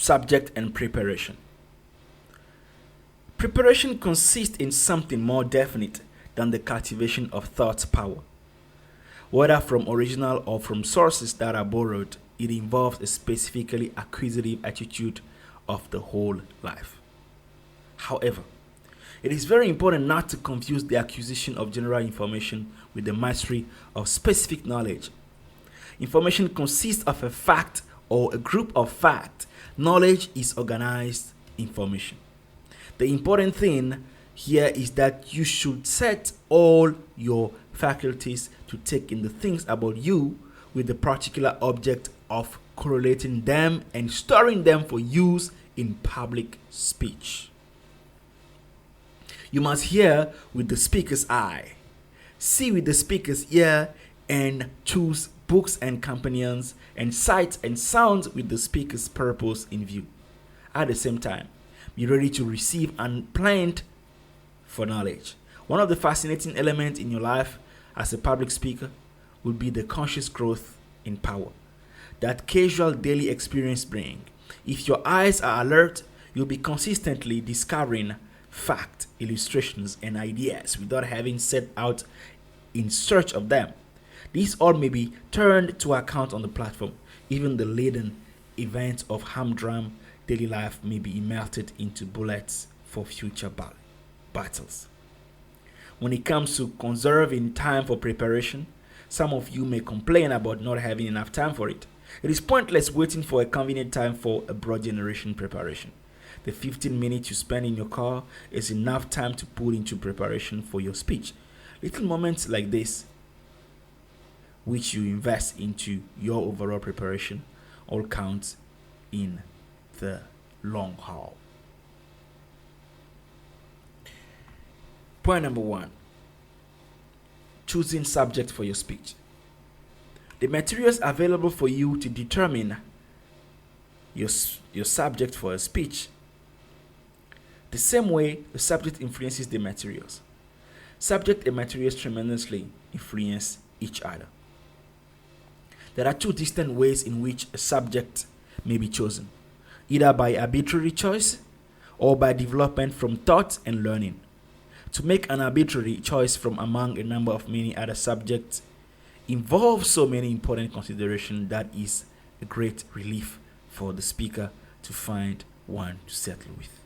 Subject and preparation. Preparation consists in something more definite than the cultivation of thought power. Whether from original or from sources that are borrowed, it involves a specifically acquisitive attitude of the whole life. However, it is very important not to confuse the acquisition of general information with the mastery of specific knowledge. Information consists of a fact or a group of facts. Knowledge is organized information. The important thing here is that you should set all your faculties to take in the things about you with the particular object of correlating them and storing them for use in public speech. You must hear with the speaker's eye, see with the speaker's ear, and choose books and companions and sights and sounds with the speaker's purpose in view. At the same time, be ready to receive and plant for knowledge. One of the fascinating elements in your life as a public speaker will be the conscious growth in power that casual daily experience brings. If your eyes are alert, you'll be consistently discovering fact, illustrations, and ideas without having set out in search of them. These all may be turned to account on the platform. Even the laden events of humdrum daily life may be melted into bullets for future battles. When it comes to conserving time for preparation, some of you may complain about not having enough time for it. It is pointless waiting for a convenient time for a broad generation preparation. The 15 minutes you spend in your car is enough time to put into preparation for your speech. Little moments like this, which you invest into your overall preparation, all counts in the long haul. Point number 1. Choosing subject for your speech. The materials available for you to determine your subject for a speech. The same way the subject influences the materials. Subject and materials tremendously influence each other. There are two distinct ways in which a subject may be chosen, either by arbitrary choice or by development from thought and learning. To make an arbitrary choice from among a number of many other subjects involves so many important considerations that is a great relief for the speaker to find one to settle with.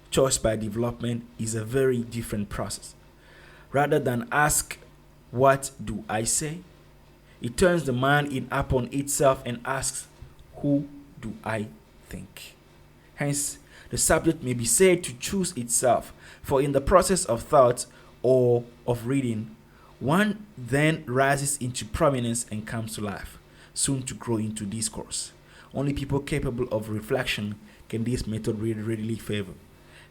Choice by development is a very different process. Rather than ask, "What do I say?" it turns the mind in upon itself and asks, "Who do I think?" Hence, the subject may be said to choose itself, for in the process of thought or of reading, one then rises into prominence and comes to life, soon to grow into discourse. Only people capable of reflection can this method readily favor.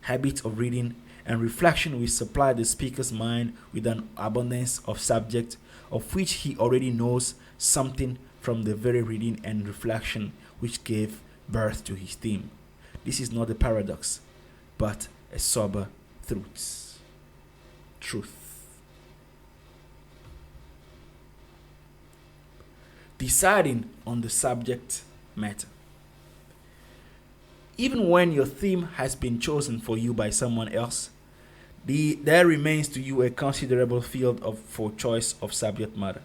Habits of reading and reflection will supply the speaker's mind with an abundance of subject of which he already knows something from the very reading and reflection which gave birth to his theme. This is not a paradox, but a sober truth. Deciding on the subject matter. Even when your theme has been chosen for you by someone else, there remains to you a considerable field for choice of subject matter.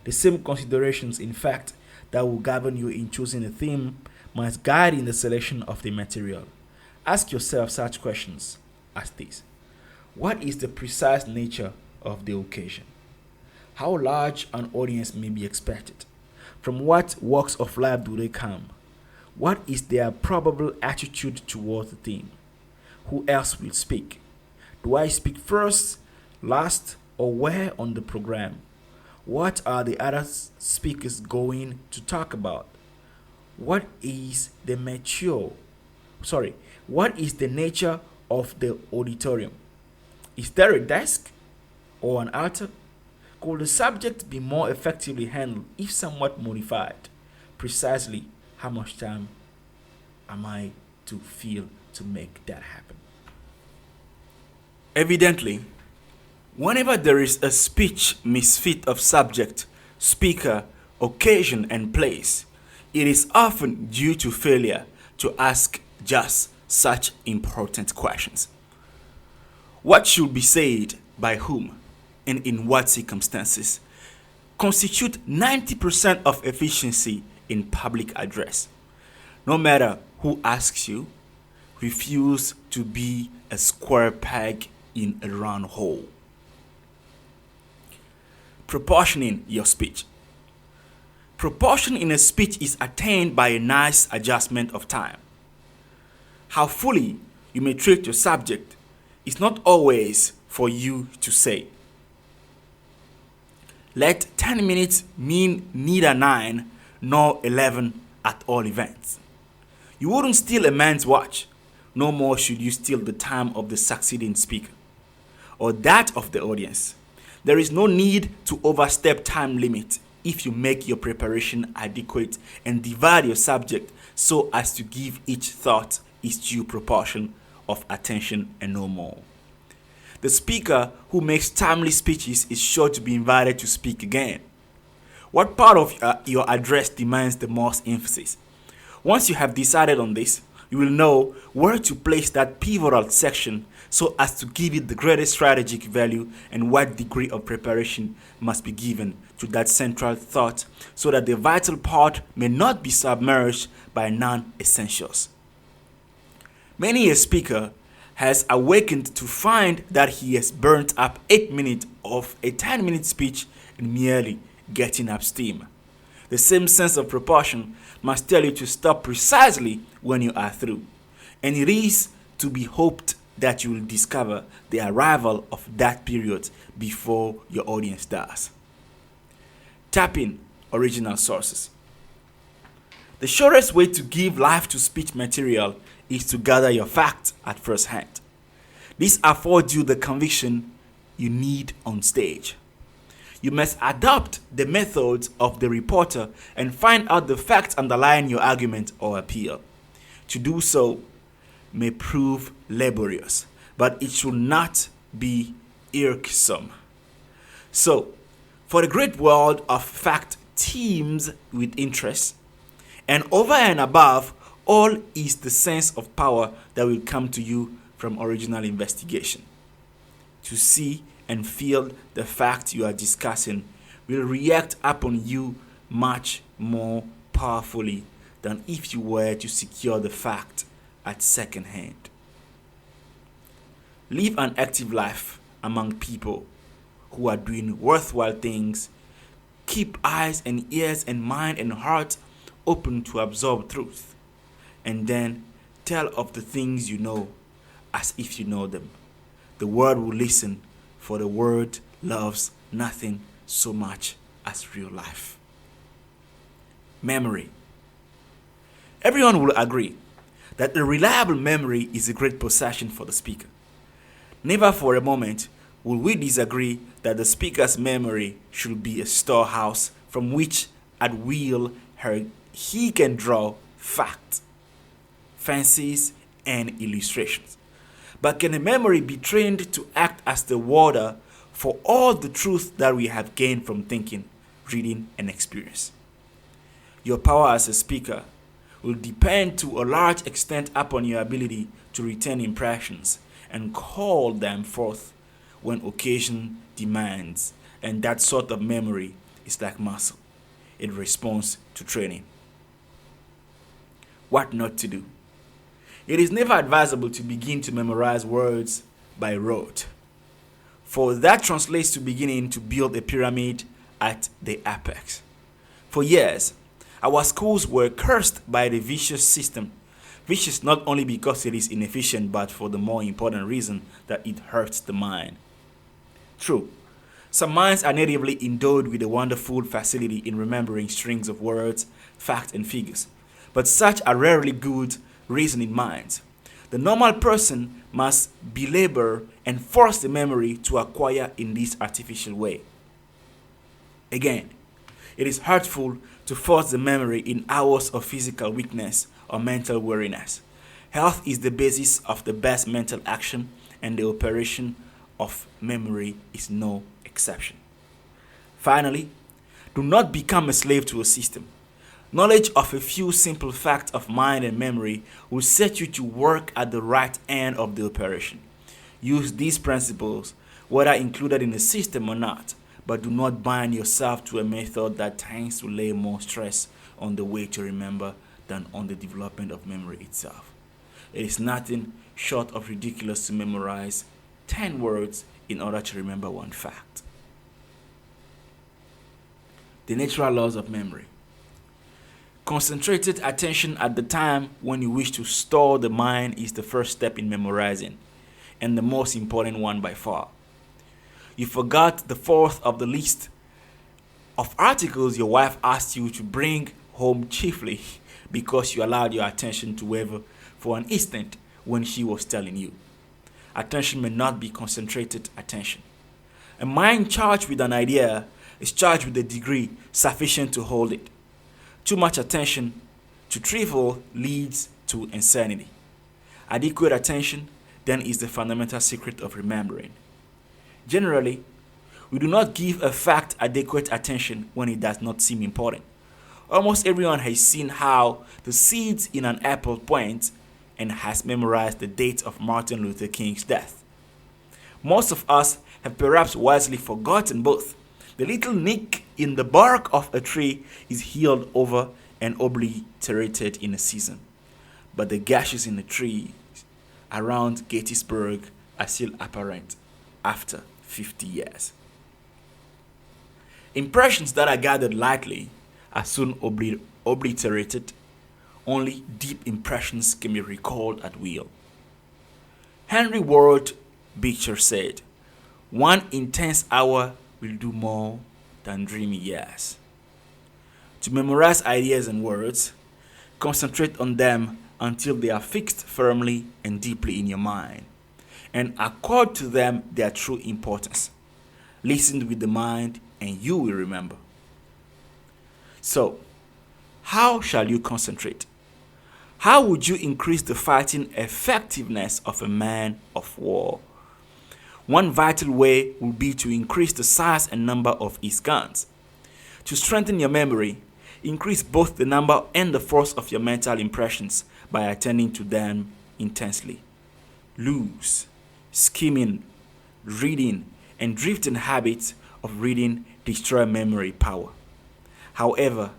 The same considerations, in fact, that will govern you in choosing a theme must guide in the selection of the material. Ask yourself such questions as this. What is the precise nature of the occasion? How large an audience may be expected? From what walks of life do they come? What is their probable attitude towards the theme? Who else will speak? Do I speak first, last, or where on the program? What are the other speakers going to talk about? What is the nature of the auditorium? Is there a desk or an altar? Could the subject be more effectively handled if somewhat modified? Precisely how much time am I to feel to make that happen? Evidently, whenever there is a speech misfit of subject, speaker, occasion, and place, It is often due to failure to ask just such important questions. What should be said by whom and in what circumstances constitute 90% of efficiency in public address. No matter who asks you, refuse to be a square peg in a round hole. Proportioning your speech. Proportion in a speech is attained by a nice adjustment of time. How fully you may treat your subject is not always for you to say. Let 10 minutes mean neither 9 nor 11 at all events. You wouldn't steal a man's watch, no more should you steal the time of the succeeding speaker or that of the audience. There is no need to overstep time limit if you make your preparation adequate and divide your subject so as to give each thought its due proportion of attention and no more. The speaker who makes timely speeches is sure to be invited to speak again. What part of your address demands the most emphasis? Once you have decided on this, you will know where to place that pivotal section so as to give it the greatest strategic value and what degree of preparation must be given to that central thought so that the vital part may not be submerged by non-essentials. Many a speaker has awakened to find that he has burnt up 8 minutes of a 10-minute speech in merely getting up steam. The same sense of proportion must tell you to stop precisely when you are through, and it is to be hoped that you will discover the arrival of that period before your audience does. Tapping original sources. The surest way to give life to speech material is to gather your facts at first hand. This affords you the conviction you need on stage. You must adopt the methods of the reporter and find out the facts underlying your argument or appeal. To do so may prove laborious, but it should not be irksome. So, for the great world of fact teems with interest, and over and above all is the sense of power that will come to you from original investigation. To see and feel the fact you are discussing will react upon you much more powerfully than if you were to secure the fact at second hand. Live an active life among people who are doing worthwhile things. Keep eyes and ears and mind and heart open to absorb truth, and then tell of the things you know as if you know them. The world will listen, for the world loves nothing so much as real life. Memory. Everyone will agree that a reliable memory is a great possession for the speaker. Never for a moment will we disagree that the speaker's memory should be a storehouse from which at will he can draw facts, fancies, and illustrations. But can a memory be trained to act as the water for all the truth that we have gained from thinking, reading, and experience? Your power as a speaker will depend to a large extent upon your ability to retain impressions and call them forth when occasion demands, and that sort of memory is like muscle. It responds to training. What not to do? It is never advisable to begin to memorize words by rote, for that translates to beginning to build a pyramid at the apex. For years, our schools were cursed by the vicious system. Vicious not only because it is inefficient, but for the more important reason that it hurts the mind. True, some minds are natively endowed with a wonderful facility in remembering strings of words, facts, and figures, but such are rarely good reasoning minds. The normal person must belabor and force the memory to acquire in this artificial way. Again, it is hurtful to force the memory in hours of physical weakness or mental weariness. Health is the basis of the best mental action, and the operation of memory is no exception. Finally, do not become a slave to a system. Knowledge of a few simple facts of mind and memory will set you to work at the right end of the operation. Use these principles, whether included in the system or not, but do not bind yourself to a method that tends to lay more stress on the way to remember than on the development of memory itself. It is nothing short of ridiculous to memorize 10 words in order to remember one fact. The natural laws of memory. Concentrated attention at the time when you wish to store the mind is the first step in memorizing, and the most important one by far. You forgot the fourth of the list of articles your wife asked you to bring home chiefly because you allowed your attention to waver for an instant when she was telling you. Attention may not be concentrated attention. A mind charged with an idea is charged with a degree sufficient to hold it. Too much attention to trivial leads to insanity. Adequate attention then is the fundamental secret of remembering. Generally, we do not give a fact adequate attention when it does not seem important. Almost everyone has seen how the seeds in an apple point and has memorized the date of Martin Luther King's death. Most of us have perhaps wisely forgotten both. The little nick in the bark of a tree is healed over and obliterated in a season, but the gashes in the trees around Gettysburg are still apparent after 50 years. Impressions that are gathered lightly are soon obliterated. Only deep impressions can be recalled at will. Henry Ward Beecher said, "One intense hour will do more than dreamy years." To memorize ideas and words, concentrate on them until they are fixed firmly and deeply in your mind, and accord to them their true importance. Listen with the mind, and you will remember. So, how shall you concentrate? How would you increase the fighting effectiveness of a man of war? One vital way would be to increase the size and number of his guns. To strengthen your memory, increase both the number and the force of your mental impressions by attending to them intensely. Loose, skimming, reading, and drifting habits of reading destroy memory power. However,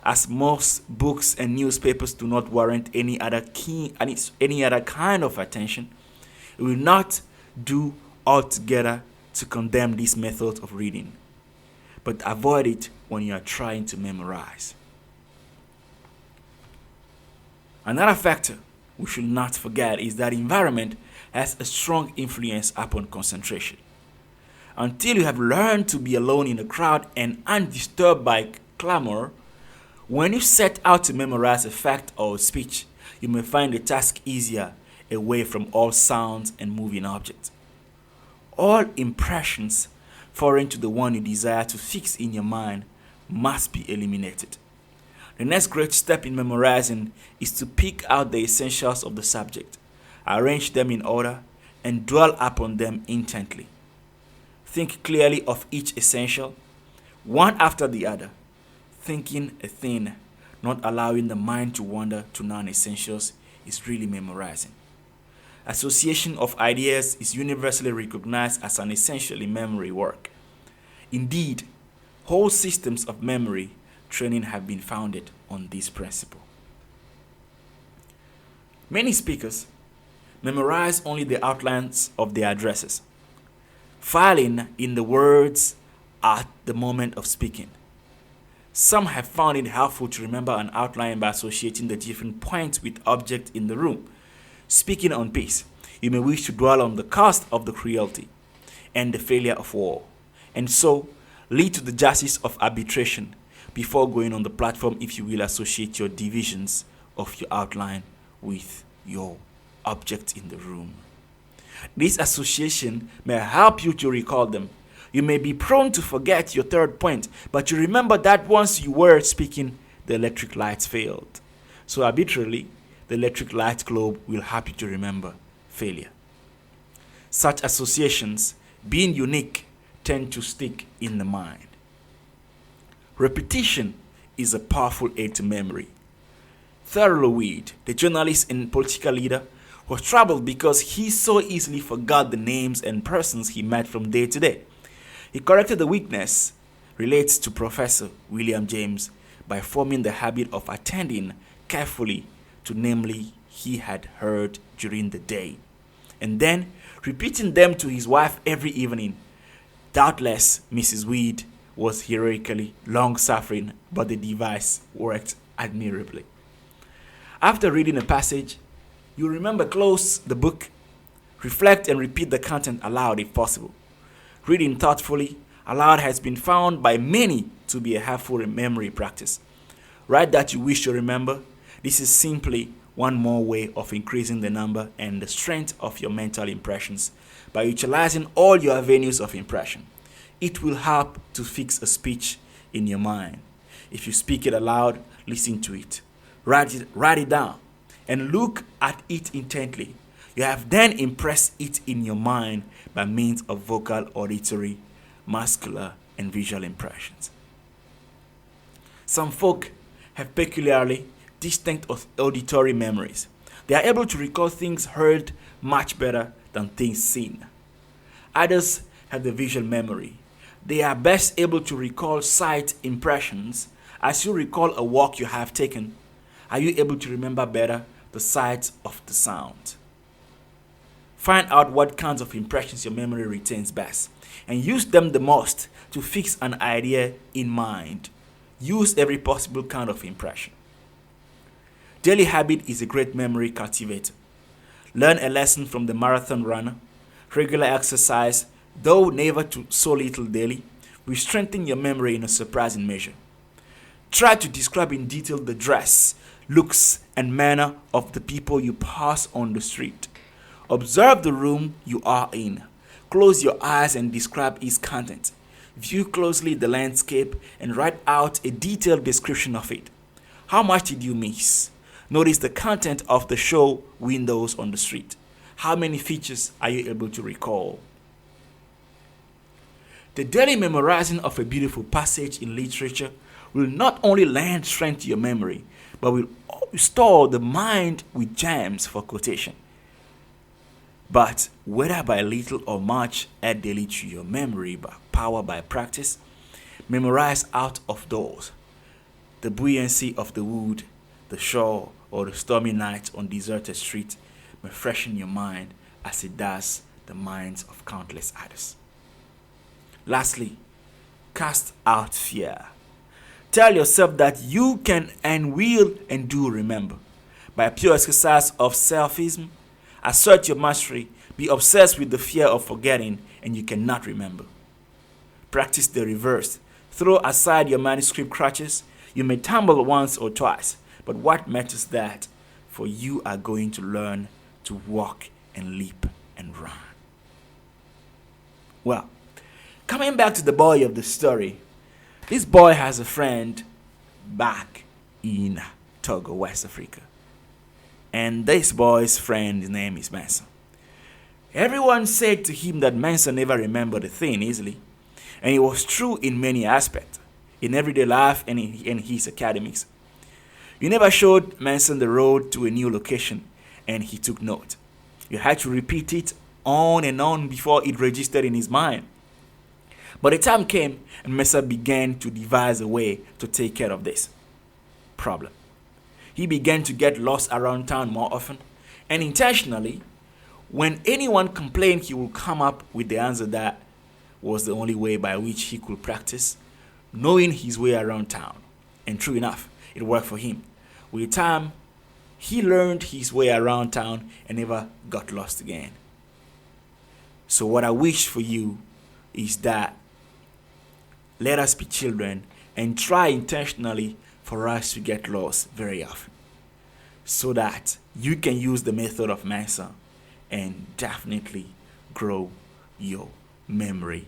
as most books and newspapers do not warrant any other kind of attention, it will not do altogether to condemn this method of reading, but avoid it when you are trying to memorize. Another factor we should not forget is that environment has a strong influence upon concentration. Until you have learned to be alone in a crowd and undisturbed by clamor, when you set out to memorize a fact or a speech, you may find the task easier away from all sounds and moving objects. All impressions foreign to the one you desire to fix in your mind must be eliminated. The next great step in memorizing is to pick out the essentials of the subject, arrange them in order, and dwell upon them intently. Think clearly of each essential, one after the other, thinking a thing, not allowing the mind to wander to non-essentials, is really memorizing. Association of ideas is universally recognized as an essential in memory work. Indeed, whole systems of memory training have been founded on this principle. Many speakers memorize only the outlines of their addresses, filing in the words at the moment of speaking. Some have found it helpful to remember an outline by associating the different points with objects in the room. Speaking on peace, you may wish to dwell on the cost of the cruelty and the failure of war, and so lead to the justice of arbitration before going on the platform if you will associate your divisions of your outline with your object in the room. This association may help you to recall them. You may be prone to forget your third point, but you remember that once you were speaking, the electric lights failed. So arbitrarily, the electric light globe will help you to remember failure. Such associations, being unique, tend to stick in the mind. Repetition is a powerful aid to memory. Thurlow Weed, the journalist and political leader, was troubled because he so easily forgot the names and persons he met from day to day. He corrected the weakness relates to Professor William James by forming the habit of attending carefully to namely he had heard during the day, and then repeating them to his wife every evening. Doubtless, Mrs. Weed was heroically long-suffering, but the device worked admirably. After reading a passage, you remember, close the book, reflect and repeat the content aloud if possible. Reading thoughtfully aloud has been found by many to be a helpful memory practice. Write that you wish to remember. This is simply one more way of increasing the number and the strength of your mental impressions by utilizing all your avenues of impression. It will help to fix a speech in your mind. If you speak it aloud, listen to it. Write it down and look at it intently. You have then impressed it in your mind by means of vocal, auditory, muscular, and visual impressions. Some folk have peculiarly distinct auditory memories. They are able to recall things heard much better than things seen. Others have the visual memory. They are best able to recall sight impressions. As you recall a walk you have taken, are you able to remember better the sight of the sound? Find out what kinds of impressions your memory retains best and use them the most to fix an idea in mind. Use every possible kind of impression. Daily habit is a great memory cultivator. Learn a lesson from the marathon runner. Regular exercise, though never to so little daily, will strengthen your memory in a surprising measure. Try to describe in detail the dress, looks, and manner of the people you pass on the street. Observe the room you are in. Close your eyes and describe its content. View closely the landscape and write out a detailed description of it. How much did you miss? Notice the content of the show windows on the street. How many features are you able to recall? The daily memorizing of a beautiful passage in literature will not only lend strength to your memory, but will store the mind with gems for quotation. But whether by little or much, add daily to your memory by power by practice. Memorize out of doors. The buoyancy of the wood, the shore, or the stormy night on deserted street may freshen your mind as it does the minds of countless others. Lastly, cast out fear. Tell yourself that you can and will and do remember. By pure exercise of selfism, assert your mastery, be obsessed with the fear of forgetting, and you cannot remember. Practice the reverse. Throw aside your manuscript crutches. You may tumble once or twice, but what matters that? For you are going to learn to walk and leap and run. Well, coming back to the boy of the story, this boy has a friend back in Togo, West Africa. And this boy's friend's name is Manson. Everyone said to him that Manson never remembered a thing easily. And it was true in many aspects, in everyday life and in his academics. You never showed Manson the road to a new location, and he took note. You had to repeat it on and on before it registered in his mind. But the time came, and Manson began to devise a way to take care of this problem. He began to get lost around town more often, and intentionally, when anyone complained, he would come up with the answer that was the only way by which he could practice knowing his way around town. And true enough, it worked for him. With time, he learned his way around town and never got lost again. So what I wish for you is that let us be children and try intentionally for us to get lost very often, so that you can use the method of Manson and definitely grow your memory